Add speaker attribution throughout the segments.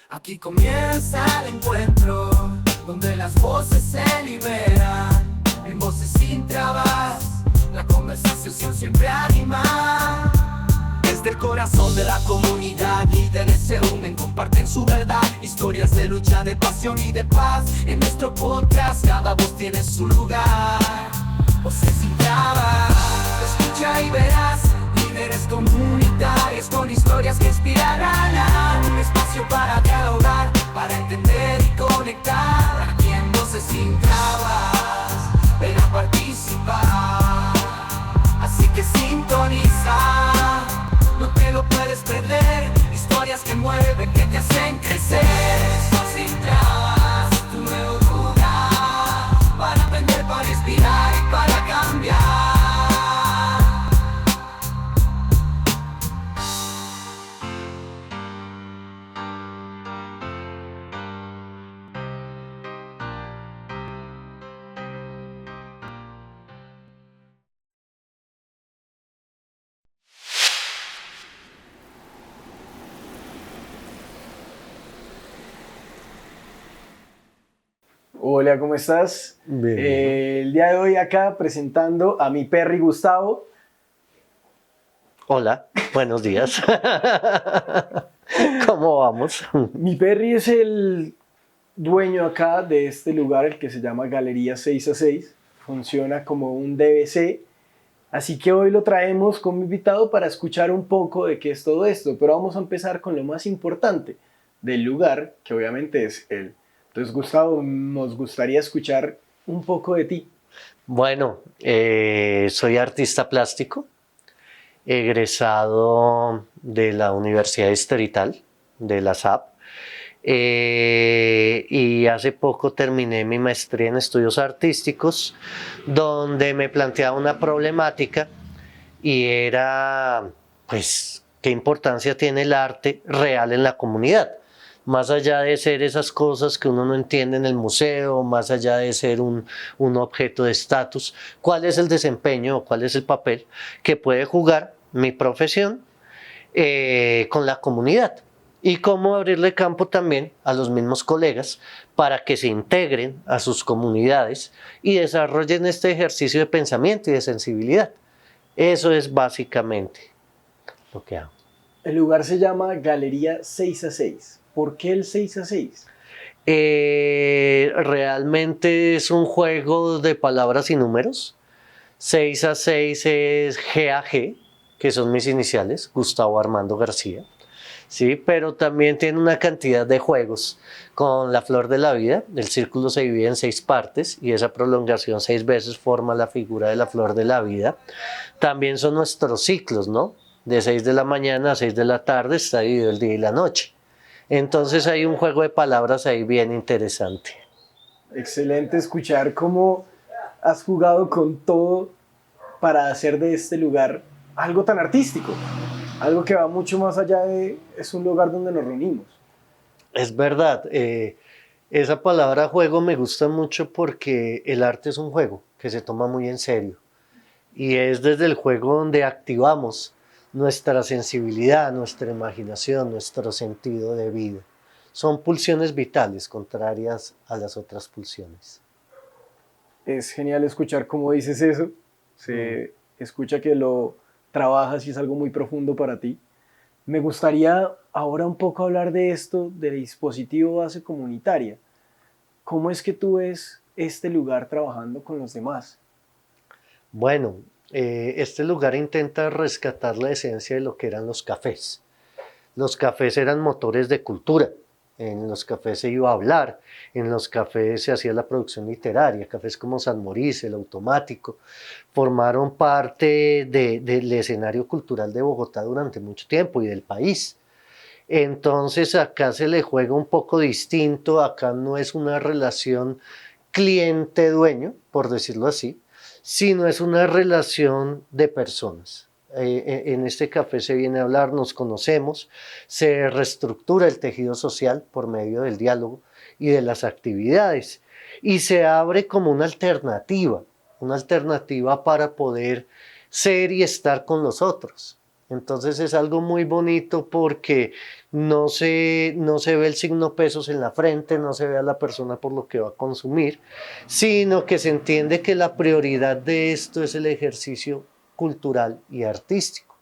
Speaker 1: Aquí comienza el encuentro, donde las voces se liberan, en voces sin trabas, la conversación siempre anima. Desde el corazón de la comunidad, líderes se unen, comparten su verdad, historias de lucha, de pasión y de paz. En nuestro podcast cada voz tiene su lugar, voces sin trabas, escucha y verás. Líderes comunitarios con historias que inspirarán, un espacio para dialogar, para entender y conectar. Aquí en Voces Sin Trabas, ven a participar. Así que sintoniza, no te lo puedes perder. Historias que mueven, que te hacen crecer. Voces Sin Trabas, tu nuevo lugar, para aprender, para inspirar y para cambiar.
Speaker 2: Hola, ¿cómo estás?
Speaker 3: Bien.
Speaker 2: El día de hoy acá presentando a mi perri Gustavo.
Speaker 3: Hola, buenos días. ¿Cómo vamos?
Speaker 2: Mi perri es el dueño acá de este lugar, el que se llama Galería 6 a 6. Funciona como un DBC. Así que hoy lo traemos como invitado para escuchar un poco de qué es todo esto. Pero vamos a empezar con lo más importante del lugar, que obviamente es él. Entonces, Gustavo, nos gustaría escuchar un poco de ti.
Speaker 3: Bueno, soy artista plástico, egresado de la Universidad Distrital, de la SAP, y hace poco terminé mi maestría en estudios artísticos, donde me planteaba una problemática y era, pues, qué importancia tiene el arte real en la comunidad. Más allá de ser esas cosas que uno no entiende en el museo, más allá de ser un objeto de estatus, ¿cuál es el desempeño o cuál es el papel que puede jugar mi profesión con la comunidad? Y cómo abrirle campo también a los mismos colegas para que se integren a sus comunidades y desarrollen este ejercicio de pensamiento y de sensibilidad. Eso es básicamente lo que hago.
Speaker 2: El lugar se llama Galería 6 a 6. ¿Por qué el 6 a 6?
Speaker 3: Realmente es un juego de palabras y números. 6 a 6 es GAG, que son mis iniciales, Gustavo Armando García. Sí, pero también tiene una cantidad de juegos con la flor de la vida. El círculo se divide en 6 partes y esa prolongación 6 veces forma la figura de la flor de la vida. También son nuestros ciclos, ¿no? De 6 de la mañana a 6 de la tarde está dividido el día y la noche. Entonces hay un juego de palabras ahí bien interesante.
Speaker 2: Excelente escuchar cómo has jugado con todo para hacer de este lugar algo tan artístico, algo que va mucho más allá de es un lugar donde nos reunimos.
Speaker 3: Es verdad, esa palabra juego me gusta mucho porque el arte es un juego que se toma muy en serio y es desde el juego donde activamos nuestra sensibilidad, nuestra imaginación, nuestro sentido de vida. Son pulsiones vitales contrarias a las otras pulsiones.
Speaker 2: Es genial escuchar cómo dices eso, se escucha que lo trabajas y es algo muy profundo para ti. Me gustaría ahora un poco hablar de esto, del dispositivo base comunitaria. ¿Cómo es que tú ves este lugar trabajando con los demás?
Speaker 3: Bueno, este lugar intenta rescatar la esencia de lo que eran los cafés. Los cafés eran motores de cultura. En los cafés se iba a hablar, en los cafés se hacía la producción literaria. Cafés como San Mauricio, el Automático, formaron parte del escenario cultural de Bogotá durante mucho tiempo y del país. Entonces acá se le juega un poco distinto, acá no es una relación cliente-dueño, por decirlo así, sino es una relación de personas. En este café se viene a hablar, nos conocemos, se reestructura el tejido social por medio del diálogo y de las actividades y se abre como una alternativa para poder ser y estar con los otros. Entonces es algo muy bonito porque no se ve el signo pesos en la frente, no se ve a la persona por lo que va a consumir, sino que se entiende que la prioridad de esto es el ejercicio cultural y artístico.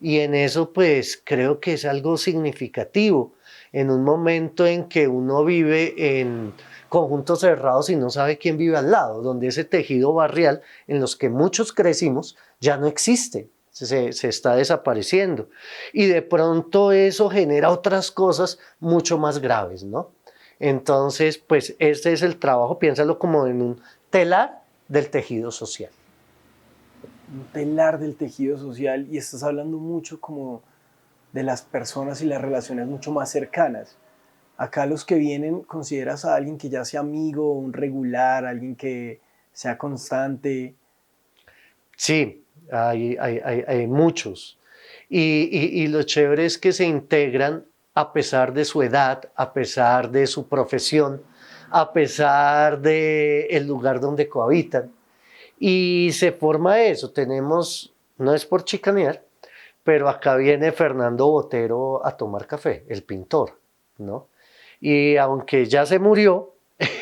Speaker 3: Y en eso pues creo que es algo significativo, en un momento en que uno vive en conjuntos cerrados y no sabe quién vive al lado, donde ese tejido barrial en los que muchos crecimos ya no existe. Se está desapareciendo y de pronto eso genera otras cosas mucho más graves, ¿no? Entonces, pues este es el trabajo, piénsalo como en un telar del tejido social.
Speaker 2: Un telar del tejido social, y estás hablando mucho como de las personas y las relaciones mucho más cercanas. Acá los que vienen, ¿consideras a alguien que ya sea amigo, un regular, alguien que sea constante?
Speaker 3: Sí, hay muchos. Y lo chévere es que se integran a pesar de su edad, a pesar de su profesión, a pesar del lugar donde cohabitan. Y se forma eso. Tenemos, no es por chicanear, pero acá viene Fernando Botero a tomar café, el pintor, ¿no? Y aunque ya se murió,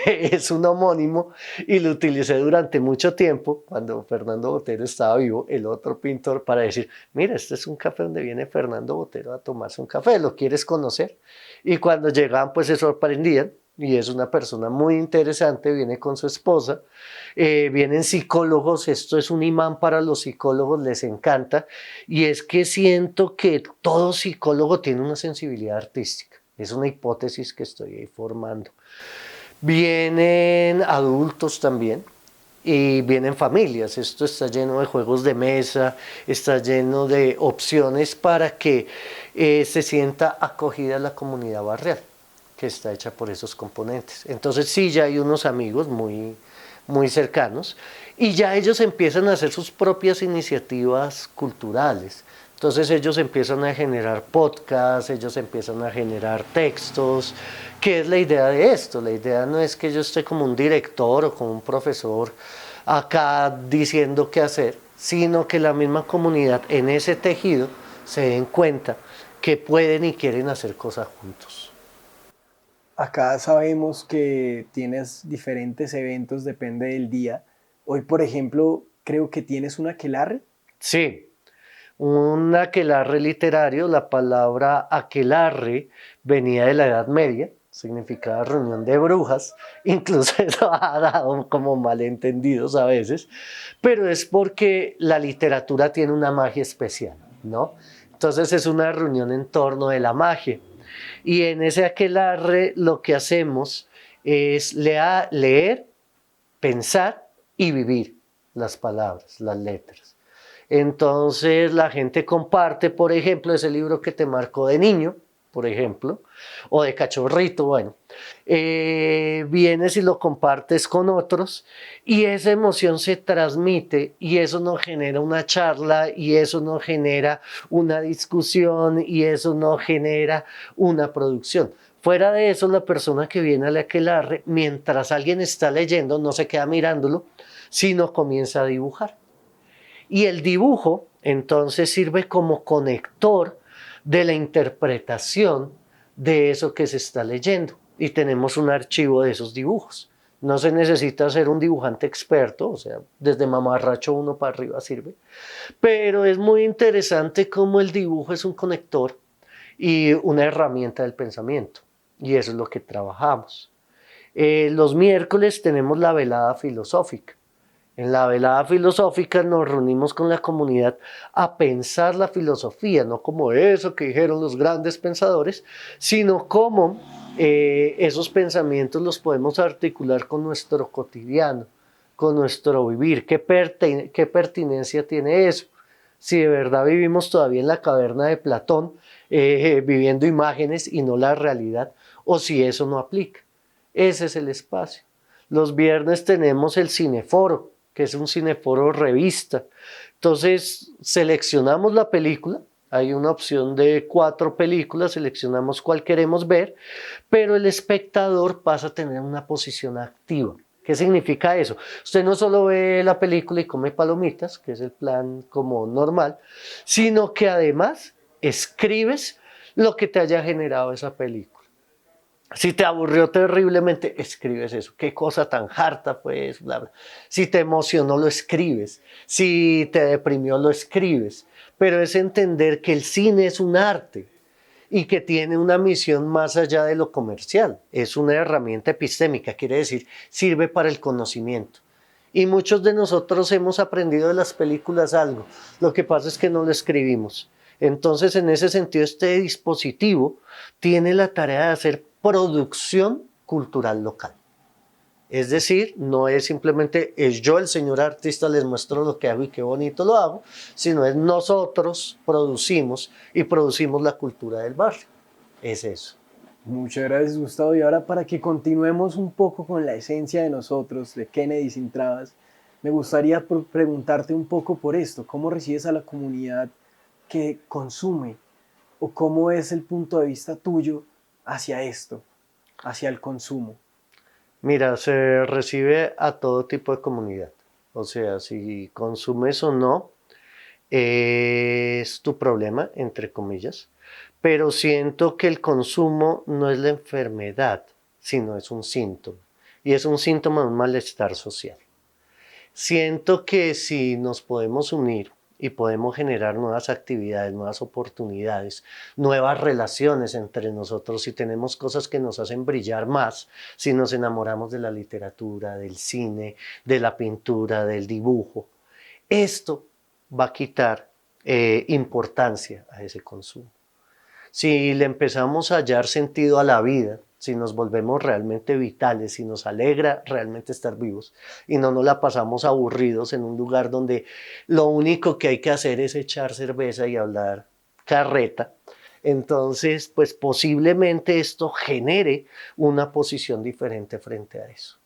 Speaker 3: es un homónimo y lo utilicé durante mucho tiempo, cuando Fernando Botero estaba vivo, el otro pintor, para decir, mira, este es un café donde viene Fernando Botero a tomarse un café, ¿lo quieres conocer? Y cuando llegaban, pues se sorprendían, y es una persona muy interesante, viene con su esposa, vienen psicólogos, esto es un imán para los psicólogos, les encanta, y es que siento que todo psicólogo tiene una sensibilidad artística, es una hipótesis que estoy ahí formando. Vienen adultos también y vienen familias. Esto está lleno de juegos de mesa, está lleno de opciones para que se sienta acogida la comunidad barrial, que está hecha por esos componentes. Entonces sí, ya hay unos amigos muy cercanos y ya ellos empiezan a hacer sus propias iniciativas culturales. Entonces ellos empiezan a generar podcasts, ellos empiezan a generar textos. ¿Qué es la idea de esto? La idea no es que yo esté como un director o como un profesor acá diciendo qué hacer, sino que la misma comunidad en ese tejido se den cuenta que pueden y quieren hacer cosas juntos.
Speaker 2: Acá sabemos que tienes diferentes eventos, depende del día. Hoy, por ejemplo, creo que tienes un aquelarre.
Speaker 3: Sí. Un aquelarre literario, la palabra aquelarre venía de la Edad Media, significaba reunión de brujas, incluso eso ha dado como malentendidos a veces, pero es porque la literatura tiene una magia especial, ¿no? Entonces es una reunión en torno de la magia. Y en ese aquelarre lo que hacemos es leer, pensar y vivir las palabras, las letras. Entonces la gente comparte, por ejemplo, ese libro que te marcó de niño, por ejemplo, o de cachorrito, bueno, vienes y lo compartes con otros y esa emoción se transmite y eso no genera una charla y eso no genera una discusión y eso no genera una producción. Fuera de eso, la persona que viene al aquelarre, mientras alguien está leyendo, no se queda mirándolo, sino comienza a dibujar. Y el dibujo entonces sirve como conector de la interpretación de eso que se está leyendo. Y tenemos un archivo de esos dibujos. No se necesita ser un dibujante experto, o sea, desde mamarracho 1 para arriba sirve. Pero es muy interesante cómo el dibujo es un conector y una herramienta del pensamiento. Y eso es lo que trabajamos. Los miércoles tenemos la velada filosófica. En la velada filosófica nos reunimos con la comunidad a pensar la filosofía, no como eso que dijeron los grandes pensadores, sino cómo esos pensamientos los podemos articular con nuestro cotidiano, con nuestro vivir. ¿Qué pertinencia tiene eso? Si de verdad vivimos todavía en la caverna de Platón, viviendo imágenes y no la realidad, o si eso no aplica. Ese es el espacio. Los viernes tenemos el cineforo, que es un cineforo revista. Entonces seleccionamos la película, hay una opción de 4 películas, seleccionamos cuál queremos ver, pero el espectador pasa a tener una posición activa, ¿Qué significa eso? Usted no solo ve la película y come palomitas, que es el plan como normal, sino que además escribes lo que te haya generado esa película. Si te aburrió terriblemente, escribes eso. Qué cosa tan harta fue eso, bla, bla. Si te emocionó, lo escribes. Si te deprimió, lo escribes. Pero es entender que el cine es un arte y que tiene una misión más allá de lo comercial. Es una herramienta epistémica, quiere decir, sirve para el conocimiento. Y muchos de nosotros hemos aprendido de las películas algo. Lo que pasa es que no lo escribimos. Entonces, en ese sentido, este dispositivo tiene la tarea de hacer producción cultural local. Es decir, no es simplemente es yo el señor artista, les muestro lo que hago y qué bonito lo hago, sino es nosotros producimos y producimos la cultura del barrio. Es eso.
Speaker 2: Muchas gracias, Gustavo. Y ahora, para que continuemos un poco con la esencia de nosotros, de Kennedy Sin Trabas, me gustaría preguntarte un poco por esto. ¿Cómo recibes a la comunidad que consume? ¿O cómo es el punto de vista tuyo hacia esto, hacia el consumo?
Speaker 3: Mira, se recibe a todo tipo de comunidad. O sea, si consumes o no, es tu problema, entre comillas. Pero siento que el consumo no es la enfermedad, sino es un síntoma. Y es un síntoma de un malestar social. Siento que si nos podemos unir y podemos generar nuevas actividades, nuevas oportunidades, nuevas relaciones entre nosotros, si tenemos cosas que nos hacen brillar más, si nos enamoramos de la literatura, del cine, de la pintura, del dibujo, esto va a quitar importancia a ese consumo. Si le empezamos a hallar sentido a la vida, si nos volvemos realmente vitales, si nos alegra realmente estar vivos y no nos la pasamos aburridos en un lugar donde lo único que hay que hacer es echar cerveza y hablar carreta, entonces pues posiblemente esto genere una posición diferente frente a eso.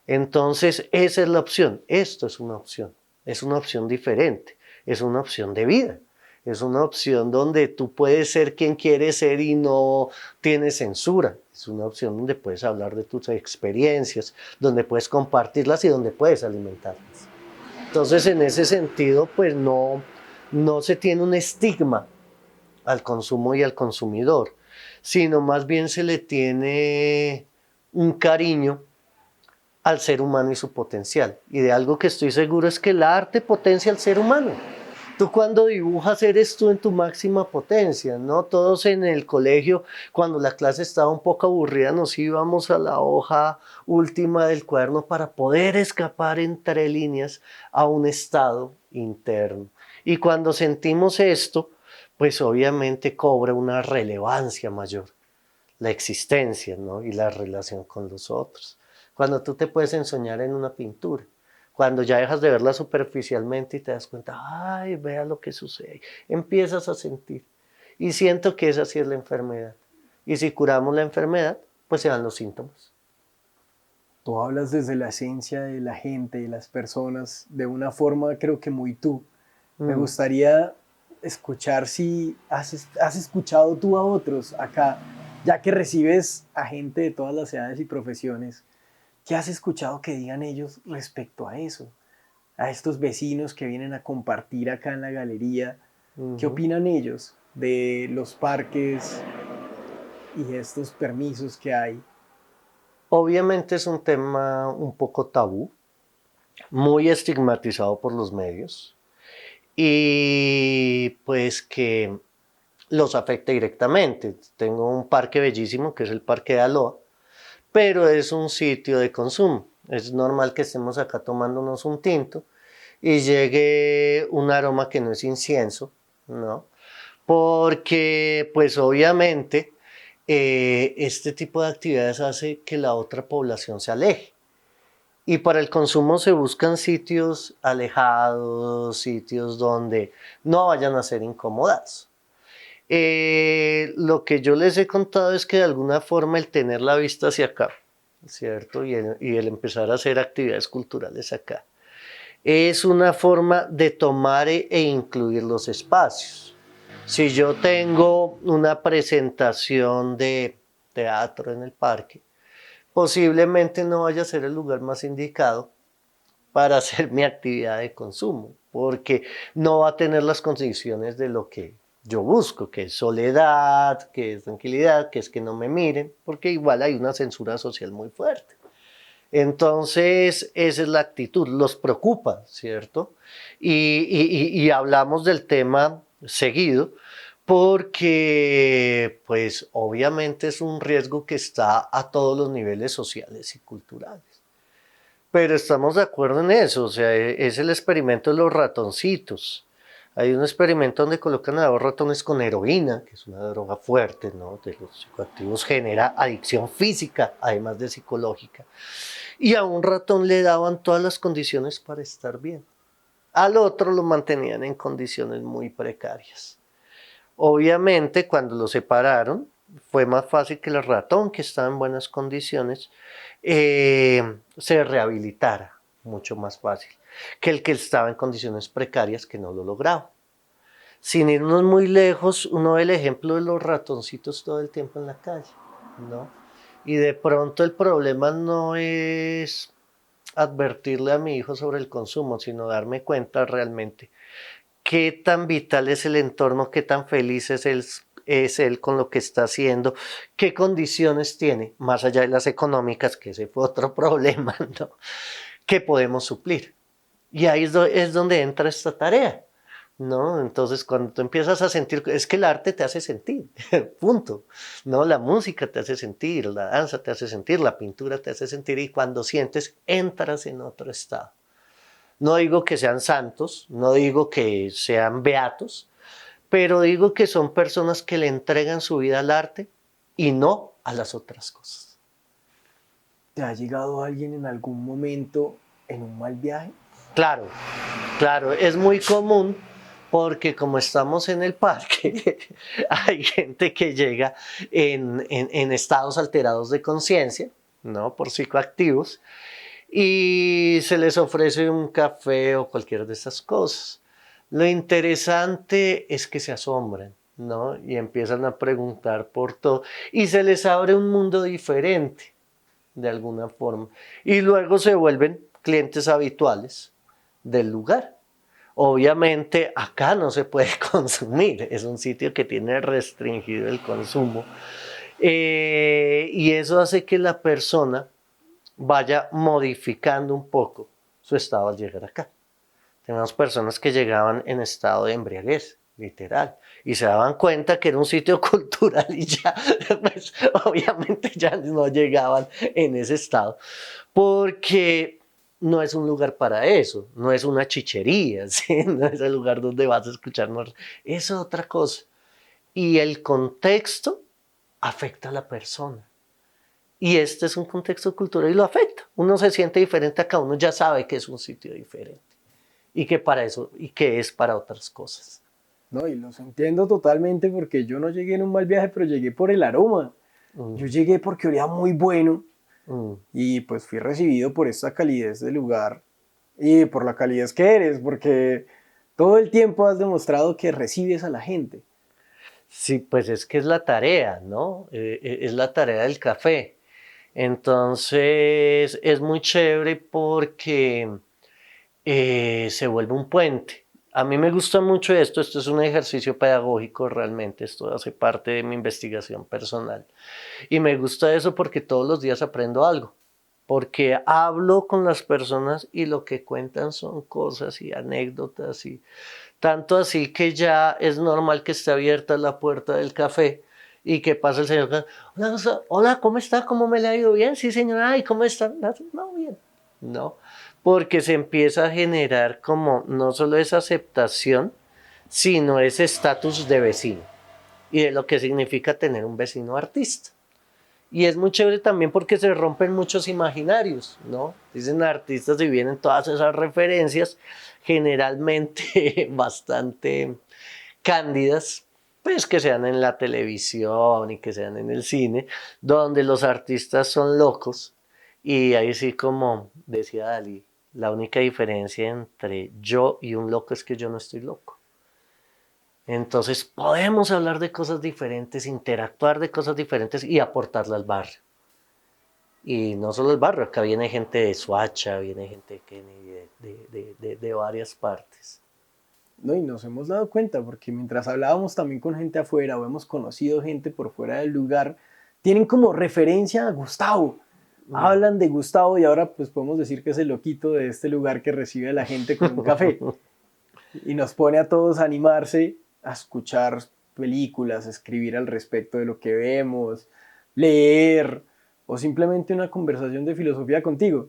Speaker 3: Entonces esa es la opción, esto es una opción diferente, es una opción de vida. Es una opción donde tú puedes ser quien quieres ser y no tienes censura. Es una opción donde puedes hablar de tus experiencias, donde puedes compartirlas y donde puedes alimentarlas. Entonces, en ese sentido, pues no se tiene un estigma al consumo y al consumidor, sino más bien se le tiene un cariño al ser humano y su potencial. Y de algo que estoy seguro es que el arte potencia al ser humano. Tú cuando dibujas eres tú en tu máxima potencia, ¿no? Todos en el colegio, cuando la clase estaba un poco aburrida, nos íbamos a la hoja última del cuaderno para poder escapar entre líneas a un estado interno. Y cuando sentimos esto, pues obviamente cobra una relevancia mayor la existencia, ¿no? Y la relación con los otros. Cuando tú te puedes ensoñar en una pintura, cuando ya dejas de verla superficialmente y te das cuenta, ay, vea lo que sucede, empiezas a sentir. Y siento que esa sí es la enfermedad. Y si curamos la enfermedad, pues se dan los síntomas.
Speaker 2: Tú hablas desde la esencia de la gente, de las personas, de una forma creo que muy tú. Me gustaría escuchar si has escuchado tú a otros acá, ya que recibes a gente de todas las edades y profesiones. ¿Qué has escuchado que digan ellos respecto a eso? A estos vecinos que vienen a compartir acá en la galería. ¿Qué opinan ellos de los parques y estos permisos que hay?
Speaker 3: Obviamente es un tema un poco tabú, muy estigmatizado por los medios y pues que los afecta directamente. Tengo un parque bellísimo que es el Parque de Aloha, pero es un sitio de consumo. Es normal que estemos acá tomándonos un tinto y llegue un aroma que no es incienso, ¿no? Porque, pues obviamente, este tipo de actividades hace que la otra población se aleje. Y para el consumo se buscan sitios alejados, sitios donde no vayan a ser incomodados. Lo que yo les he contado es que de alguna forma el tener la vista hacia acá, ¿cierto? Y el empezar a hacer actividades culturales acá, es una forma de tomar e incluir los espacios. Si yo tengo una presentación de teatro en el parque, posiblemente no vaya a ser el lugar más indicado para hacer mi actividad de consumo, porque no va a tener las condiciones de lo que yo busco, que es soledad, que es tranquilidad, que es que no me miren, porque igual hay una censura social muy fuerte. Entonces, esa es la actitud, los preocupa, ¿cierto? Y hablamos del tema seguido, porque pues obviamente es un riesgo que está a todos los niveles sociales y culturales. Pero estamos de acuerdo en eso, o sea, es el experimento de los ratoncitos. Hay un experimento donde colocan a 2 ratones con heroína, que es una droga fuerte, ¿no? De los psicoactivos, genera adicción física, además de psicológica. Y a un ratón le daban todas las condiciones para estar bien. Al otro lo mantenían en condiciones muy precarias. Obviamente, cuando lo separaron, fue más fácil que el ratón, que estaba en buenas condiciones, se rehabilitara, mucho más fácil, que el que estaba en condiciones precarias que no lo lograba. Sin irnos muy lejos, uno ve el ejemplo de los ratoncitos todo el tiempo en la calle, ¿no? Y de pronto el problema no es advertirle a mi hijo sobre el consumo, sino darme cuenta realmente qué tan vital es el entorno, qué tan feliz es él con lo que está haciendo, qué condiciones tiene, más allá de las económicas, que ese fue otro problema, ¿no? Que podemos suplir. Y ahí es donde entra esta tarea, ¿no? Entonces, cuando tú empiezas a sentir, es que el arte te hace sentir, punto, ¿no? La música te hace sentir, la danza te hace sentir, la pintura te hace sentir, y cuando sientes, entras en otro estado. No digo que sean santos, no digo que sean beatos, pero digo que son personas que le entregan su vida al arte y no a las otras cosas.
Speaker 2: ¿Te ha llegado alguien en algún momento en un mal viaje?
Speaker 3: Claro, claro, es muy común porque como estamos en el parque, hay gente que llega en estados alterados de conciencia, ¿no? Por psicoactivos, y se les ofrece un café o cualquier de esas cosas. Lo interesante es que se asombran, ¿no? Y empiezan a preguntar por todo y se les abre un mundo diferente de alguna forma y luego se vuelven clientes habituales del lugar. Obviamente acá no se puede consumir, es un sitio que tiene restringido el consumo, y eso hace que la persona vaya modificando un poco su estado al llegar acá. Tenemos personas que llegaban en estado de embriaguez, literal, y se daban cuenta que era un sitio cultural y ya, pues obviamente ya no llegaban en ese estado, porque no es un lugar para eso, no es una chichería, ¿sí? No es el lugar donde vas a escucharnos, es otra cosa. Y el contexto afecta a la persona. Y este es un contexto cultural y lo afecta. Uno se siente diferente acá, uno ya sabe que es un sitio diferente y que para eso y que es para otras cosas.
Speaker 2: No, y los entiendo totalmente porque yo no llegué en un mal viaje, pero llegué por el aroma. Yo llegué porque olía muy bueno y pues fui recibido por esta calidez del lugar y por la calidez que eres, porque todo el tiempo has demostrado que recibes a la gente.
Speaker 3: Sí, pues es que es la tarea, ¿no? Es la tarea del café. Entonces es muy chévere porque se vuelve un puente. A mí me gusta mucho esto es un ejercicio pedagógico realmente, esto hace parte de mi investigación personal. Y me gusta eso porque todos los días aprendo algo, porque hablo con las personas y lo que cuentan son cosas y anécdotas, y tanto así que ya es normal que esté abierta la puerta del café y que pasa el señor, hola, hola, ¿cómo está? ¿Cómo me le ha ido? Bien, sí señora, ¿y cómo está? No, bien, no, porque se empieza a generar como no solo esa aceptación, sino ese estatus de vecino y de lo que significa tener un vecino artista. Y es muy chévere también porque se rompen muchos imaginarios, ¿no? Dicen artistas y vienen todas esas referencias, generalmente bastante cándidas, pues que sean en la televisión y que sean en el cine, donde los artistas son locos. Y ahí sí, como decía Dalí, la única diferencia entre yo y un loco es que yo no estoy loco. Entonces podemos hablar de cosas diferentes, interactuar de cosas diferentes y aportarle al barrio. Y no solo el barrio, acá viene gente de Soacha, viene gente de Kennedy, de varias partes.
Speaker 2: No, y nos hemos dado cuenta, porque mientras hablábamos también con gente afuera o hemos conocido gente por fuera del lugar, tienen como referencia a Gustavo. Hablan de Gustavo y ahora pues podemos decir que es el loquito de este lugar que recibe a la gente con un café. Y nos pone a todos a animarse, a escuchar películas, a escribir al respecto de lo que vemos, leer o simplemente una conversación de filosofía contigo.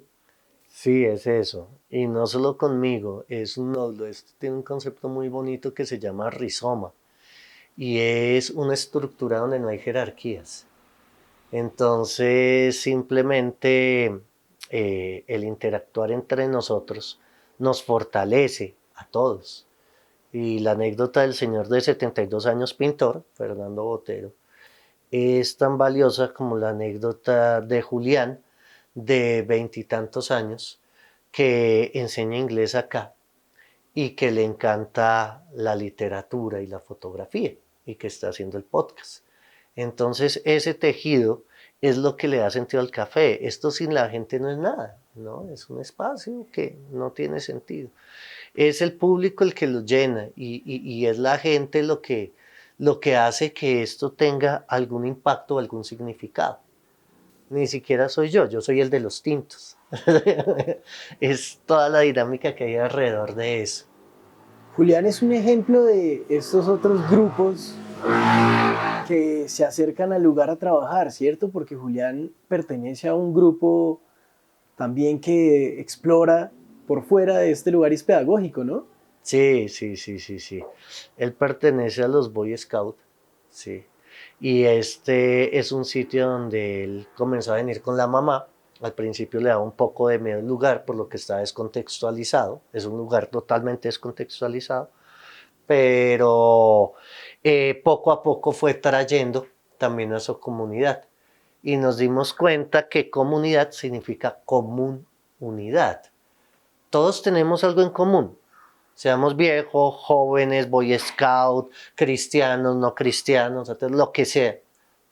Speaker 3: Sí, es eso. Y no solo conmigo, es un nodo. Esto tiene un concepto muy bonito que se llama rizoma. Y es una estructura donde no hay jerarquías. Entonces, simplemente el interactuar entre nosotros nos fortalece a todos. Y la anécdota del señor de 72 años pintor, Fernando Botero, es tan valiosa como la anécdota de Julián, de veintitantos años, que enseña inglés acá y que le encanta la literatura y la fotografía y que está haciendo el podcast. Entonces ese tejido es lo que le da sentido al café. Esto sin la gente no es nada, ¿no? Es un espacio que no tiene sentido. Es el público el que lo llena y es la gente lo que hace que esto tenga algún impacto, algún significado. Ni siquiera soy yo soy el de los tintos. Es toda la dinámica que hay alrededor de eso.
Speaker 2: Julián es un ejemplo de estos otros grupos que se acercan al lugar a trabajar, ¿cierto? Porque Julián pertenece a un grupo también que explora por fuera de este lugar y es pedagógico, ¿no?
Speaker 3: Sí. Él pertenece a los Boy Scouts, sí. Y este es un sitio donde él comenzó a venir con la mamá. Al principio le daba un poco de miedo el lugar, por lo que está descontextualizado. Es un lugar totalmente descontextualizado. Pero poco a poco fue trayendo también a su comunidad. Y nos dimos cuenta que comunidad significa común unidad. Todos tenemos algo en común. Seamos viejos, jóvenes, boy scout, cristianos, no cristianos, lo que sea.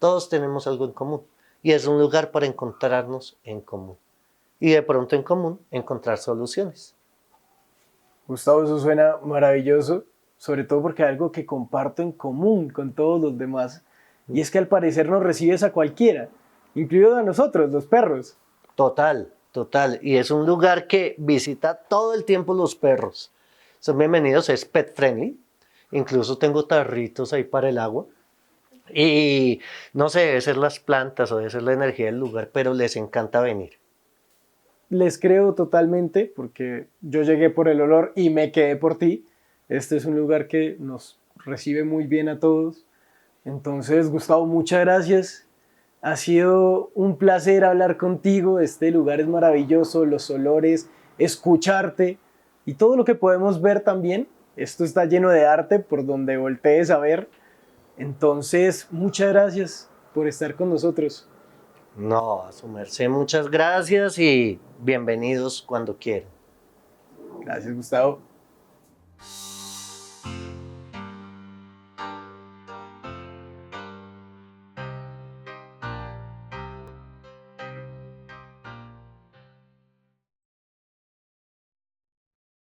Speaker 3: Todos tenemos algo en común. Y es un lugar para encontrarnos en común. Y de pronto en común encontrar soluciones.
Speaker 2: Gustavo, eso suena maravilloso, sobre todo porque hay algo que comparto en común con todos los demás. Y es que al parecer nos recibes a cualquiera, incluido a nosotros, los perros.
Speaker 3: Total. Y es un lugar que visita todo el tiempo los perros. Son bienvenidos, es pet friendly. Incluso tengo tarritos ahí para el agua. Y no sé, debe ser las plantas o debe ser la energía del lugar, pero les encanta venir.
Speaker 2: Les creo totalmente porque yo llegué por el olor y me quedé por ti. Este es un lugar que nos recibe muy bien a todos. Entonces, Gustavo, muchas gracias. Ha sido un placer hablar contigo. Este lugar es maravilloso, los olores, escucharte y todo lo que podemos ver también. Esto está lleno de arte por donde voltees a ver. Entonces, muchas gracias por estar con nosotros.
Speaker 3: No, a su merced, muchas gracias y bienvenidos cuando quieran.
Speaker 2: Gracias, Gustavo.